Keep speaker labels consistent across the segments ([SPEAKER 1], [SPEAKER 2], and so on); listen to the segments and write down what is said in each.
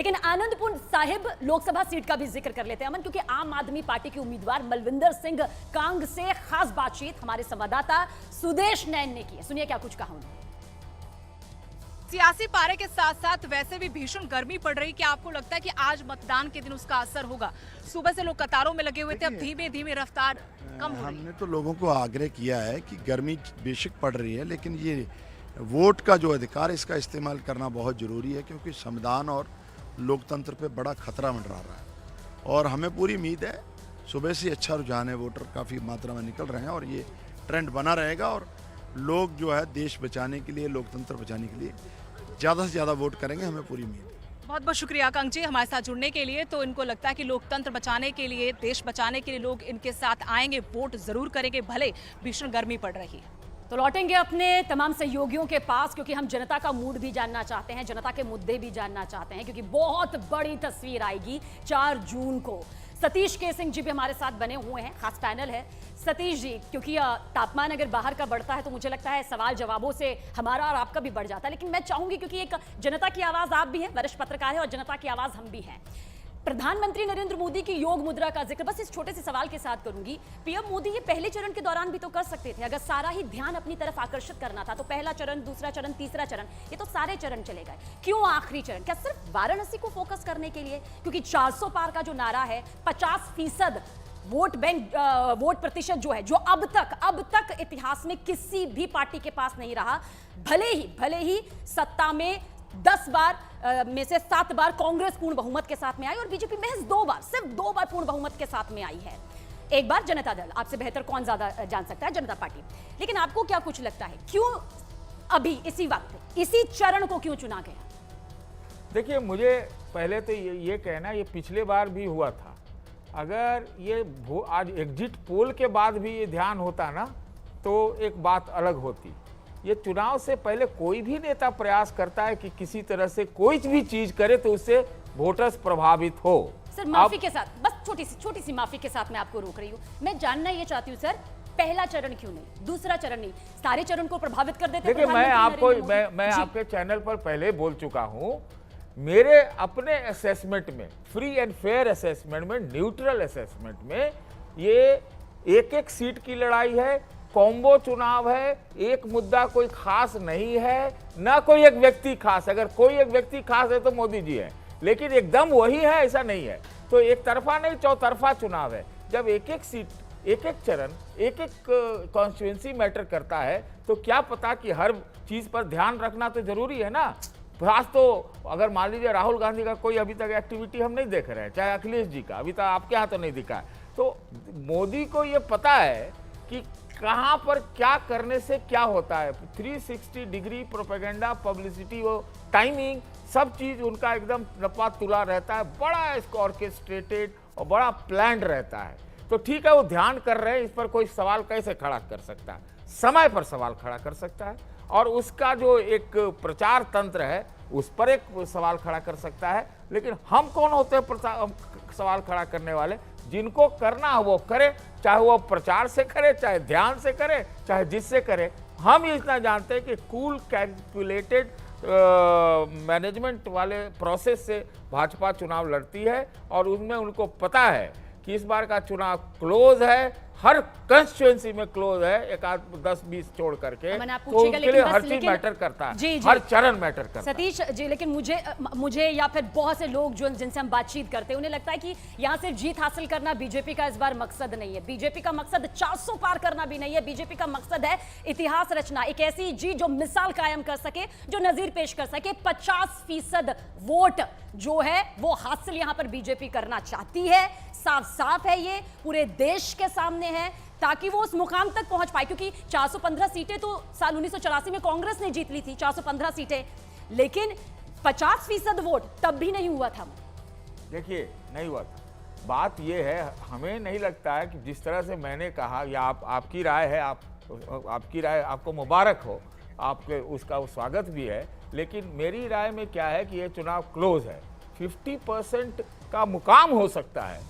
[SPEAKER 1] लेकिन आनंदपुर साहिब लोकसभा सीट का भी जिक्र कर लेते हैं अमन, क्योंकि आम आदमी पार्टी के उम्मीदवार मलविंदर सिंह कांग से खास बातचीत हमारे संवाददाता सुदेश नैन ने की है। सुनिए क्या कुछ कहा उन्होंने।
[SPEAKER 2] सियासी पारे के साथ साथ वैसे भी भीषण गर्मी पड़ रही, क्या आपको लगता है कि आज मतदान के दिन उसका असर होगा? सुबह से लोग कतारों में लगे हुए थे, अब धीमे धीमे रफ्तार कम हो रही है।
[SPEAKER 3] हमने तो लोगों को आग्रह किया है कि गर्मी बेशक पड़ रही है, लेकिन ये वोट का जो अधिकार इसका इस्तेमाल करना बहुत ज़रूरी है, क्योंकि संविधान और लोकतंत्र पे बड़ा खतरा मंडरा रहा है। और हमें पूरी उम्मीद है, सुबह से अच्छा रुझान है, वोटर काफ़ी मात्रा में निकल रहे हैं और ये ट्रेंड बना रहेगा और लोग जो है देश बचाने के लिए, लोकतंत्र बचाने के लिए ज़्यादा से ज़्यादा वोट करेंगे, हमें पूरी उम्मीद है।
[SPEAKER 2] बहुत बहुत शुक्रिया कांग जी हमारे साथ जुड़ने के लिए। तो इनको लगता है कि लोकतंत्र बचाने के लिए, देश बचाने के लिए लोग इनके साथ आएंगे, वोट जरूर करेंगे, भले भीषण गर्मी पड़ रही है।
[SPEAKER 1] तो लौटेंगे अपने तमाम सहयोगियों के पास, क्योंकि हम जनता का मूड भी जानना चाहते हैं, जनता के मुद्दे भी जानना चाहते हैं, क्योंकि बहुत बड़ी तस्वीर आएगी 4 जून को। सतीश के सिंह जी भी हमारे साथ बने हुए हैं, खास पैनल है। सतीश जी, क्योंकि तापमान अगर बाहर का बढ़ता है तो मुझे लगता है सवाल जवाबों से हमारा और आपका भी बढ़ जाता है, लेकिन मैं चाहूंगी, क्योंकि एक जनता की आवाज आप भी हैं, वरिष्ठ पत्रकार है, और जनता की आवाज हम भी हैं। प्रधानमंत्री नरेंद्र मोदी की योग मुद्रा का जिक्र बस इस छोटे से सवाल के साथ करूंगी। पीएम मोदी ये पहले चरण के दौरान भी तो कर सकते थे, अगर सारा ही ध्यान अपनी तरफ आकर्षित करना था तो पहला चरण, दूसरा चरण, तीसरा चरण, ये तो सारे चरण चले गए। क्यों आखिरी चरण? क्या सिर्फ वाराणसी को फोकस करने के लिए? क्योंकि 400 पार का जो नारा है, 50% वोट बैंक, वोट प्रतिशत जो है, जो अब तक इतिहास में किसी भी पार्टी के पास नहीं रहा। भले ही सत्ता में 10 बार में से 7 बार कांग्रेस पूर्ण बहुमत के साथ में आई और बीजेपी महज 2 बार, सिर्फ 2 बार पूर्ण बहुमत के साथ में आई है। एक बार जनता दल, आपसे बेहतर कौन ज्यादा जान सकता है, जनता पार्टी। लेकिन आपको क्या कुछ लगता है, क्यों अभी इसी वक्त इसी चरण को क्यों चुना गया?
[SPEAKER 4] देखिए, मुझे पहले तो ये कहना, ये पिछले बार भी हुआ था। अगर ये आज एग्जिट पोल के बाद भी ये ध्यान होता ना, तो एक बात अलग होती। ये चुनाव से पहले कोई भी नेता प्रयास करता है कि किसी तरह से कोई भी चीज करे तो उससे वोटर्स प्रभावित हो।
[SPEAKER 1] सर माफी के साथ, बस छोटी सी माफी के साथ मैं आपको रोक रही हूँ। मैं जानना ये चाहती हूँ सर, पहला चरण क्यों नहीं, दूसरा चरण नहीं, सारे चरण को प्रभावित कर देते?
[SPEAKER 4] देखिए, मैं आपके चैनल पर पहले बोल चुका हूँ, मेरे अपने असेसमेंट में, फ्री एंड फेयर असेसमेंट में, न्यूट्रल असेसमेंट में, ये एक सीट की लड़ाई है, कॉम्बो चुनाव है, एक मुद्दा कोई खास नहीं है, ना कोई एक व्यक्ति खास। अगर कोई एक व्यक्ति खास है तो मोदी जी है, लेकिन एकदम वही है ऐसा नहीं है। तो एक तरफा नहीं, चौतरफा चुनाव है। जब एक सीट, एक चरण, एक कॉन्स्टिट्यूएंसी मैटर करता है, तो क्या पता कि हर चीज पर ध्यान रखना तो जरूरी है ना। खास तो अगर मान लीजिए राहुल गांधी का कोई अभी तक एक्टिविटी हम नहीं देख रहे हैं, चाहे अखिलेश जी का अभी तक आपके यहाँ तो नहीं दिखा है, तो मोदी को ये पता है कि कहां पर क्या करने से क्या होता है। 360 डिग्री प्रोपेगेंडा, पब्लिसिटी, वो टाइमिंग, सब चीज उनका एकदम रपा तुला रहता है, बड़ा इसको ऑर्केस्ट्रेटेड और बड़ा प्लान्ड रहता है। तो ठीक है, वो ध्यान कर रहे हैं, इस पर कोई सवाल कैसे खड़ा कर सकता है? समय पर सवाल खड़ा कर सकता है, और उसका जो एक प्रचार तंत्र है उस पर एक सवाल खड़ा कर सकता है। लेकिन हम कौन होते हैं सवाल खड़ा करने वाले? जिनको करना है वो करे, चाहे वो प्रचार से करे, चाहे ध्यान से करे, चाहे जिससे करे। हम इतना जानते हैं कि कूल कैलकुलेटेड मैनेजमेंट वाले प्रोसेस से भाजपा चुनाव लड़ती है, और उसमें उनको पता है कि इस बार का चुनाव क्लोज है, हर कंस्टिट्यूएंसी में क्लोज है, एक आध 10-20 छोड़ करके, तो उनके लिए हर चीज मैटर करता है,
[SPEAKER 1] जी।
[SPEAKER 4] हर चरण मैटर करता है।
[SPEAKER 1] सतीश जी, लेकिन मुझे या फिर बहुत से लोग जो जिनसे हम बातचीत करते हैं, उन्हें लगता है कि यहाँ सिर्फ जीत हासिल करना बीजेपी का इस बार मकसद नहीं है। बीजेपी का मकसद 400 पार करना भी नहीं है। बीजेपी का मकसद है इतिहास रचना, एक ऐसी जीत जो मिसाल कायम कर सके, जो नजीर पेश कर सके। 50% वोट जो है वो हासिल यहाँ पर बीजेपी करना चाहती है। साफ है, ये पूरे देश के सामने है, ताकि वो उस मुकाम तक पहुंच पाए। क्योंकि 415 सीटें तो साल 1984 में कांग्रेस ने जीत ली थी, 415 सीटें, लेकिन 50% वोट तब भी नहीं हुआ था।
[SPEAKER 4] देखिए, नहीं हुआ था। बात ये है, हमें नहीं लगता है कि जिस तरह से मैंने कहा, या आपकी राय है, आपकी राय, आपको मुबारक हो, आपके उसका स्वागत भी है, लेकिन मेरी राय में क्या है कि ये चुनाव क्लोज है। 50% का मुकाम हो सकता है,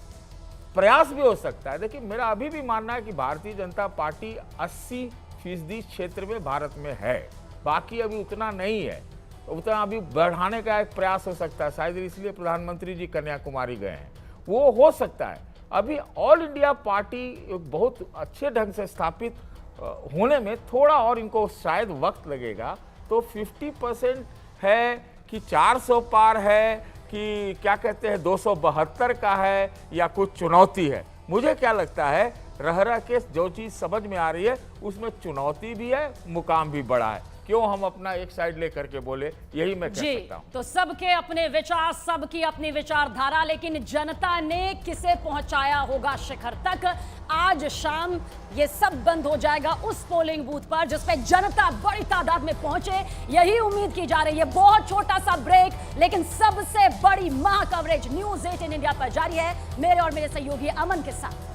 [SPEAKER 4] प्रयास भी हो सकता है। देखिए, मेरा अभी भी मानना है कि भारतीय जनता पार्टी 80% क्षेत्र में भारत में है, बाकी अभी उतना नहीं है। उतना अभी बढ़ाने का एक प्रयास हो सकता है, शायद इसलिए प्रधानमंत्री जी कन्याकुमारी गए हैं, वो हो सकता है। अभी ऑल इंडिया पार्टी एक बहुत अच्छे ढंग से स्थापित होने में थोड़ा और इनको शायद वक्त लगेगा। तो 50% है कि 400 पार है कि क्या कहते हैं 272 का है या कुछ चुनौती है। मुझे क्या लगता है रह के जो चीज समझ में आ रही है उसमें चुनौती भी है, मुकाम भी बड़ा है। क्यों हम अपना एक साइड लेकर के बोले, यही मैं कह सकता हूं।
[SPEAKER 1] तो सबके अपने विचार, सबकी अपनी विचारधारा, लेकिन जनता ने किसे पहुंचाया होगा शिखर तक, आज शाम ये सब बंद हो जाएगा उस पोलिंग बूथ पर जिस पे जनता बड़ी तादाद में पहुंचे, यही उम्मीद की जा रही है। बहुत छोटा सा ब्रेक, लेकिन सबसे बड़ी महा कवरेज न्यूज़ 18 इंडिया पर जारी है मेरे और मेरे सहयोगी अमन के साथ।